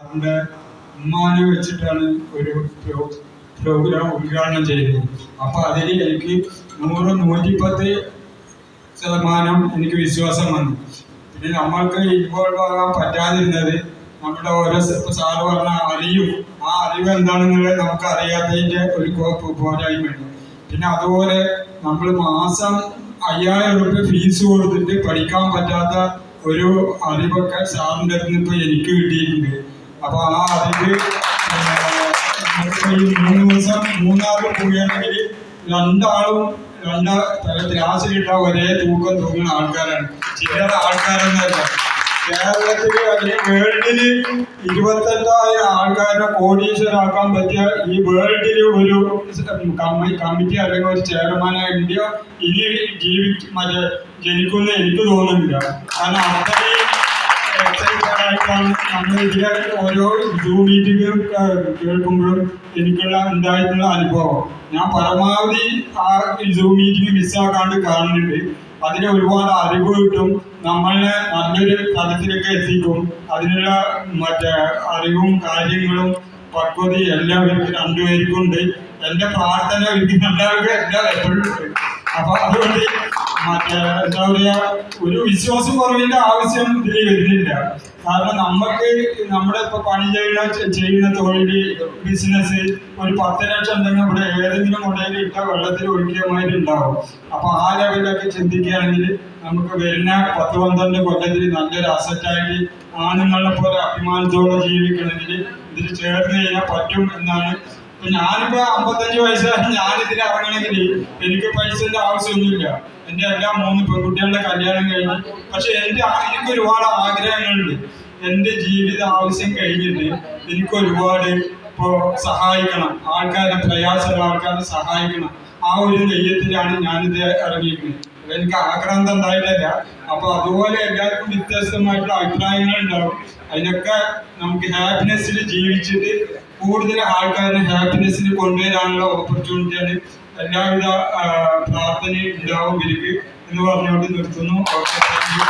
അവരുടെ ഉമ്മാനെ വെച്ചിട്ടാണ് ഒരു പ്രോഗ്രാം ഉദ്ഘാടനം ചെയ്തത്. അപ്പൊ അതിൽ എനിക്ക് 100-110% എനിക്ക് വിശ്വാസം വന്നു. പിന്നെ നമ്മൾക്ക് ഇൻവോൾവ് ആകാൻ പറ്റാതിരുന്നത് നമ്മുടെ ഓരോ സാറ് പറഞ്ഞ അറിയും, ആ അറിവ് എന്താണെന്നുള്ളത് നമുക്ക് അറിയാത്തതിന്റെ ഒരു പോരായ്മയുണ്ട്. പിന്നെ അതുപോലെ നമ്മൾ മാസം 5000 രൂപ ഫീസ് കൊടുത്തിട്ട് പഠിക്കാൻ പറ്റാത്ത ഒരു അറിവൊക്കെ സാറിൻ്റെ അടുത്ത് ഇപ്പൊ എനിക്ക് കിട്ടിയിട്ടുണ്ട്. അപ്പൊ ആ അറിവ് ഈ 3 ദിവസം മൂന്നാറിൽ പോവുകയാണെങ്കിൽ രണ്ടാളും ക്ലാസ്സിലിട്ട ഒരേ തൂക്കം തൂങ്ങുന്ന ആൾക്കാരാണ്, ചില്ലറ ആൾക്കാരൊന്നല്ല. കേരളത്തില് അല്ലെങ്കിൽ വേൾഡില് 25,000 ആൾക്കാരെ കോടീശ്വരാക്കാൻ പറ്റിയ ഈ വേൾഡില് ഒരു കമ്മിറ്റി അല്ലെങ്കിൽ ഒരു ചെയർമാനായ ഇന്ത്യ ഇനി ജനിക്കുന്ന എനിക്ക് തോന്നുന്നില്ല. കാരണം അത്രയും നമ്മൾ ഇതിലെ ഓരോ സൂം മീറ്റിംഗും കേൾക്കുമ്പോഴും എനിക്കുള്ള ഉണ്ടായിട്ടുള്ള അനുഭവം, ഞാൻ പരമാവധി ആ സൂം മീറ്റിംഗ് മിസ്സാക്കാണ്ട് കാണുന്നുണ്ട്. അതിന് ഒരുപാട് അറിവ് കിട്ടും, നമ്മളെ നല്ലൊരു തലത്തിലേക്ക് എത്തിക്കും. അതിനുള്ള അറിവും കാര്യങ്ങളും പക്വതയും എല്ലാം രണ്ടുപേർക്കുണ്ട്. എന്റെ പ്രാർത്ഥന എനിക്ക് രണ്ടാമത് എല്ലാം എപ്പോഴും ഉണ്ട്. അപ്പൊ അതുകൊണ്ട് എന്താ പറയാ, ഒരു വിശ്വാസം കുറവിന്റെ ആവശ്യം ഇതിൽ വരുന്നില്ല. കാരണം നമുക്ക് നമ്മുടെ ഇപ്പൊ പണി ചെയ്യുന്ന തൊഴില് ബിസിനസ് ഒരു 10 ലക്ഷം ഉണ്ടെങ്കിൽ ഇവിടെ ഏതെങ്കിലും കൊണ്ടയിൽ ഇട്ട വെള്ളത്തിൽ ഒഴുക്കിയമാതിരി ഉണ്ടാവും. അപ്പൊ ആ ലെവലിലൊക്കെ ചിന്തിക്കുകയാണെങ്കിൽ നമുക്ക് വരുന്ന 10-12 കൊല്ലത്തിൽ നല്ലൊരു അസറ്റായിട്ട് ആണുങ്ങളെ പോലെ അഭിമാനത്തോടെ ജീവിക്കണമെങ്കിൽ ഇതിൽ ചേർന്ന് കഴിഞ്ഞാൽ പറ്റും എന്നാണ്. ഞാനിപ്പോ 55 വയസ്സായി ഞാനിതിൽ ഇറങ്ങണമെങ്കിൽ എനിക്ക് പൈസന്റെ ആവശ്യമൊന്നുമില്ല. എന്റെ എല്ലാ 3 പെൺകുട്ടികളുടെ കല്യാണം കഴിഞ്ഞു. പക്ഷെ എനിക്ക് ഒരുപാട് ആഗ്രഹങ്ങളുണ്ട്. എന്റെ ജീവിത ആവശ്യം കഴിഞ്ഞിട്ട് എനിക്ക് ഒരുപാട് ഇപ്പോ സഹായിക്കണം, ആൾക്കാരെ പ്രയാസമുള്ള ആൾക്കാരെ സഹായിക്കണം. ആ ഒരു നെയ്യത്തിലാണ് ഞാനിത് ഇറങ്ങിയിരിക്കുന്നത്. എനിക്ക് ആക്രാന്തം ഉണ്ടായിട്ടല്ല. അപ്പൊ അതുപോലെ എല്ലാവർക്കും വ്യത്യസ്തമായിട്ടുള്ള അഭിപ്രായങ്ങൾ ഉണ്ടാവും. അതിനൊക്കെ നമുക്ക് ഹാപ്പിനെസ്സിൽ ജീവിച്ചിട്ട് കൂടുതൽ ആൾക്കാരെ ഹാപ്പിനെസ്സിൽ കൊണ്ടുവരാനുള്ള ഓപ്പർച്യൂണിറ്റിയാണ്. എല്ലാവിധ പ്രാർത്ഥനയും ഉണ്ടാവും ഇവർക്ക് എന്ന് പറഞ്ഞുകൊണ്ട് നിർത്തുന്നു. Okay, thank you.